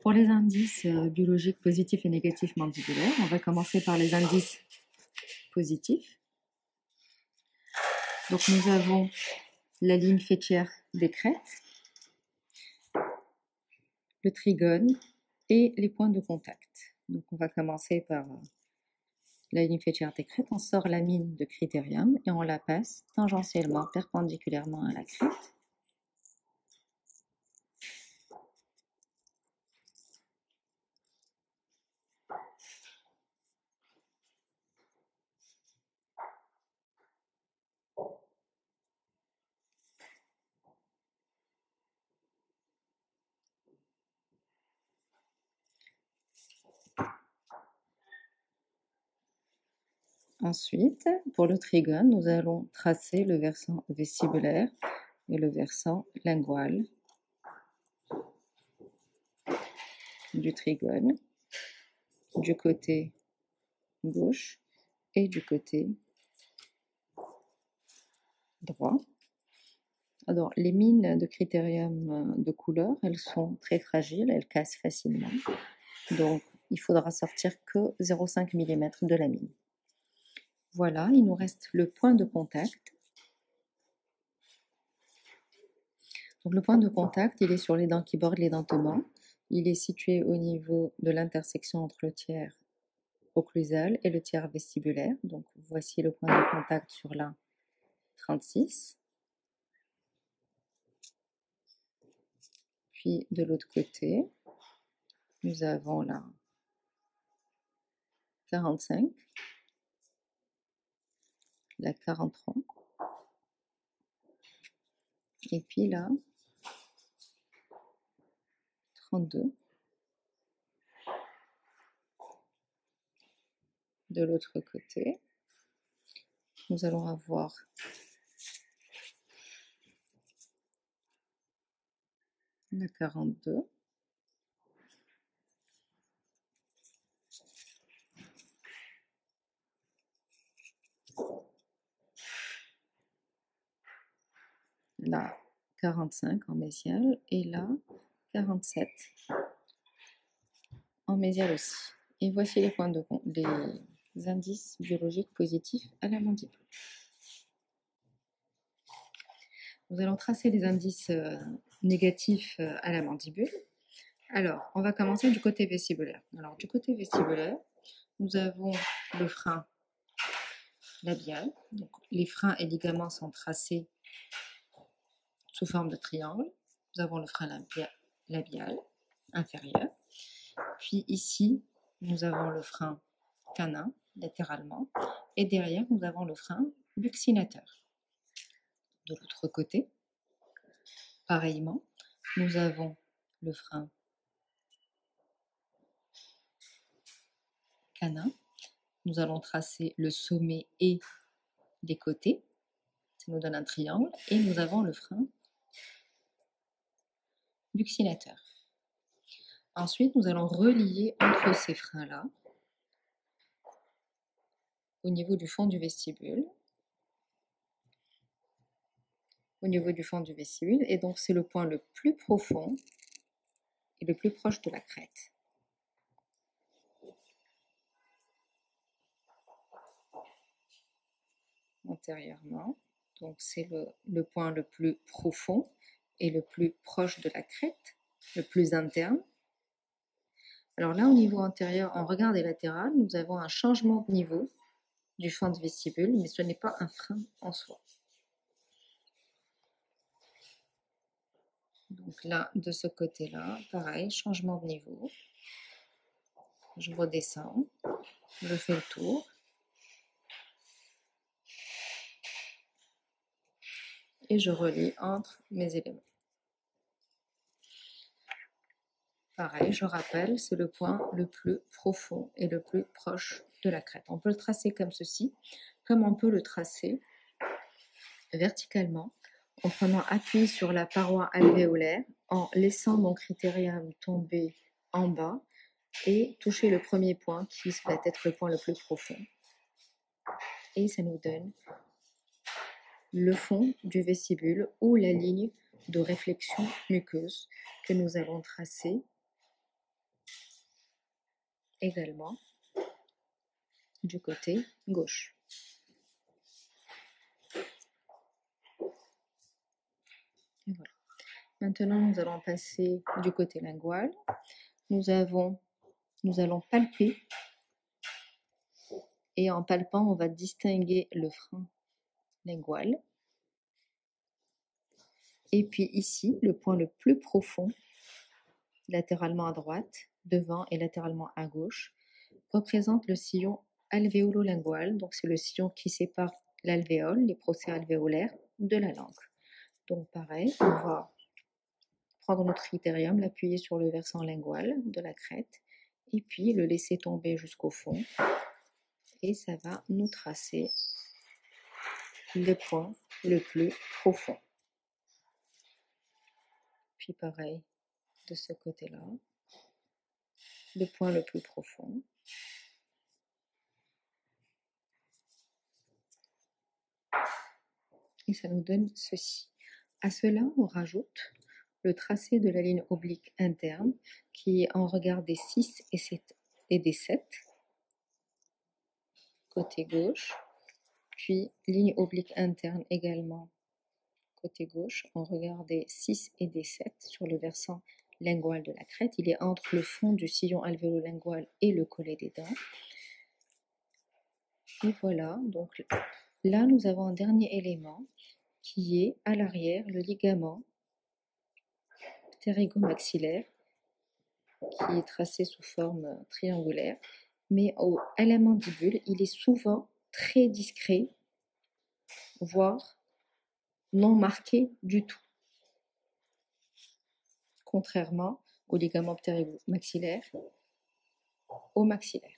pour les indices biologiques positifs et négatifs mandibulaires, on va commencer par les indices positifs. Donc nous avons la ligne faîtière des crêtes, le trigone et les points de contact. Donc on va commencer par la ligne faîtière des crêtes. On sort la mine de critérium et on la passe tangentiellement, perpendiculairement à la crête. Ensuite, pour le trigone, nous allons tracer le versant vestibulaire et le versant lingual du trigone, du côté gauche et du côté droit. Alors, les mines de critérium de couleur, elles sont très fragiles, elles cassent facilement. Donc, il faudra sortir que 0,5 mm de la mine. Voilà, il nous reste le point de contact. Donc, le point de contact, il est sur les dents qui bordent les dentements. Il est situé au niveau de l'intersection entre le tiers occlusal et le tiers vestibulaire. Donc, voici le point de contact sur la 36. Puis, de l'autre côté, nous avons la 45, la 43, et puis là, 32. De l'autre côté, nous allons avoir la 42, la 45 en mésial et la 47 en mésial aussi. Et voici les points de les indices biologiques positifs à la mandibule. Nous allons tracer les indices négatifs à la mandibule. Alors, on va commencer du côté vestibulaire. Alors, du côté vestibulaire, nous avons le frein labial. Donc, les freins et ligaments sont tracés sous forme de triangle. Nous avons le frein labial inférieur. Puis ici, nous avons le frein canin latéralement. Et derrière, nous avons le frein buccinateur. De l'autre côté, pareillement, nous avons le frein canin. Nous allons tracer le sommet et les côtés. Ça nous donne un triangle. Et nous avons le frein buccinateur. Ensuite, nous allons relier entre ces freins-là au niveau du fond du vestibule. Au niveau du fond du vestibule. Et donc, c'est le point le plus profond et le plus proche de la crête. Antérieurement. Donc, c'est le point le plus profond et le plus proche de la crête, le plus interne. Alors là, au niveau antérieur, en regard des latérales, nous avons un changement de niveau du fond de vestibule, mais ce n'est pas un frein en soi. Donc là, de ce côté-là, pareil, changement de niveau. Je redescends, je fais le tour. Et je relie entre mes éléments. Pareil, je rappelle, c'est le point le plus profond et le plus proche de la crête. On peut le tracer comme ceci, comme on peut le tracer verticalement, en prenant appui sur la paroi alvéolaire, en laissant mon critérium tomber en bas et toucher le premier point qui va être le point le plus profond. Et ça nous donne le fond du vestibule ou la ligne de réflexion muqueuse que nous allons tracer également du côté gauche. Et voilà. Maintenant, nous allons passer du côté lingual. Nous allons palper. Et en palpant, on va distinguer le frein lingual. Et puis ici, le point le plus profond, latéralement à droite, devant et latéralement à gauche, représente le sillon alvéolo-lingual. Donc c'est le sillon qui sépare l'alvéole, les procès alvéolaires, de la langue. Donc pareil, on va prendre notre critérium, l'appuyer sur le versant lingual de la crête, et puis le laisser tomber jusqu'au fond. Et ça va nous tracer le point le plus profond. Puis pareil, de ce côté-là, le point le plus profond. Et ça nous donne ceci. À cela, on rajoute le tracé de la ligne oblique interne qui est en regard des 6 et des 7, côté gauche, puis ligne oblique interne également côté gauche, en regard des 6 et des 7 sur le versant lingual de la crête. Il est entre le fond du sillon alvéolo-lingual et le collet des dents. Et voilà, donc là nous avons un dernier élément qui est à l'arrière le ligament ptérygomaxillaire qui est tracé sous forme triangulaire, mais à la mandibule, il est souvent très discret, voire non marqué du tout, contrairement au ligament ptérygomaxillaire, au maxillaire.